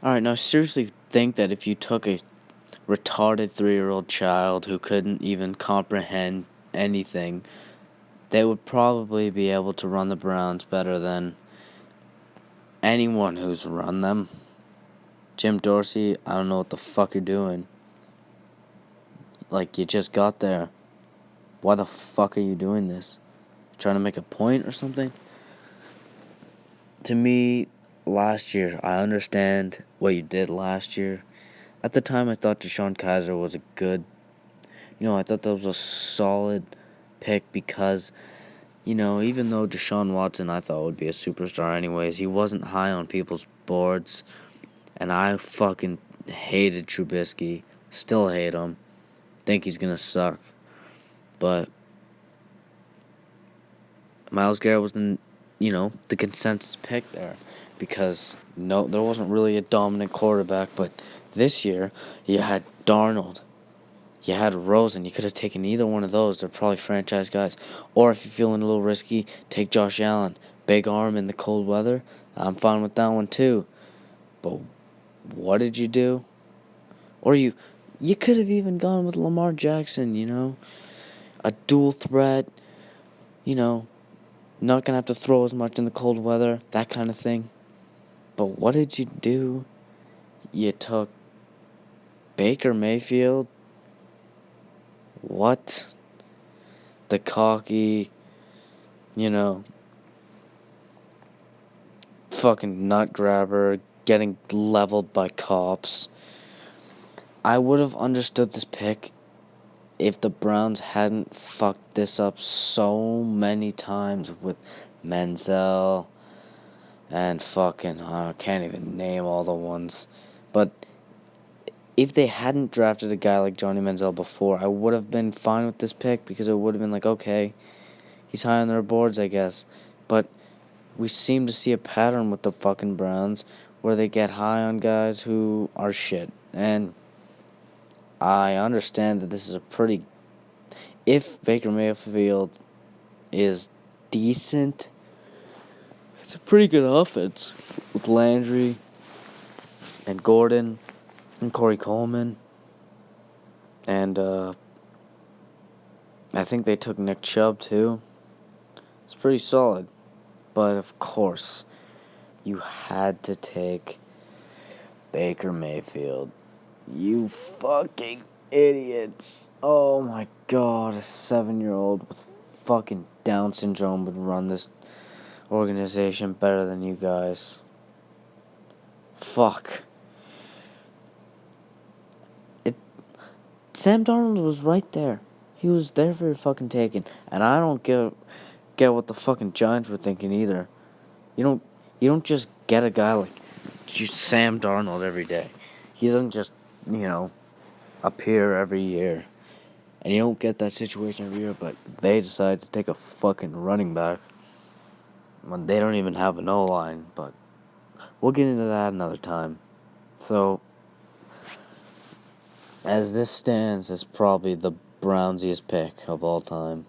Alright, now seriously think that if you took a retarded 3-year-old child who couldn't even comprehend anything, they would probably be able to run the Browns better than anyone who's run them. Jim Dorsey, I don't know what the fuck you're doing. Like, you just got there. Why the fuck are you doing this? Trying to make a point or something? To me, last year, I understand what you did last year. At the time, I thought Deshaun Kaiser was a good... I thought that was a solid pick because, even though Deshaun Watson I thought would be a superstar anyways, he wasn't high on people's boards. And I fucking hated Trubisky. Still hate him. Think he's gonna suck. But Myles Garrett was the consensus pick there. Because there wasn't really a dominant quarterback. But this year, you had Darnold. You had Rosen. You could have taken either one of those. They're probably franchise guys. Or if you're feeling a little risky, take Josh Allen. Big arm in the cold weather. I'm fine with that one too. But what did you do? Or you could have even gone with Lamar Jackson, a dual threat, not going to have to throw as much in the cold weather, that kind of thing. But what did you do? You took Baker Mayfield. What? The cocky, fucking nut grabber getting leveled by cops. I would have understood this pick if the Browns hadn't fucked this up so many times with Menzel and fucking, I can't even name all the ones. But if they hadn't drafted a guy like Johnny Manziel before, I would have been fine with this pick because it would have been like, okay, he's high on their boards, I guess. But we seem to see a pattern with the fucking Browns where they get high on guys who are shit. And I understand that this is a pretty... If Baker Mayfield is decent, it's a pretty good offense with Landry and Gordon and Corey Coleman. And I think they took Nick Chubb too. It's pretty solid. But of course, you had to take Baker Mayfield. You fucking idiots. Oh my god, a 7-year-old with fucking Down syndrome would run this organization better than you guys. Fuck. Sam Darnold was right there. He was there for your fucking taking. And I don't get what the fucking Giants were thinking either. You don't just get a guy like Sam Darnold every day. He doesn't just, appear every year. And you don't get that situation every year, but they decide to take a fucking running back when they don't even have an O-line. But we'll get into that another time. So, as this stands, it's probably the Browsiest pick of all time.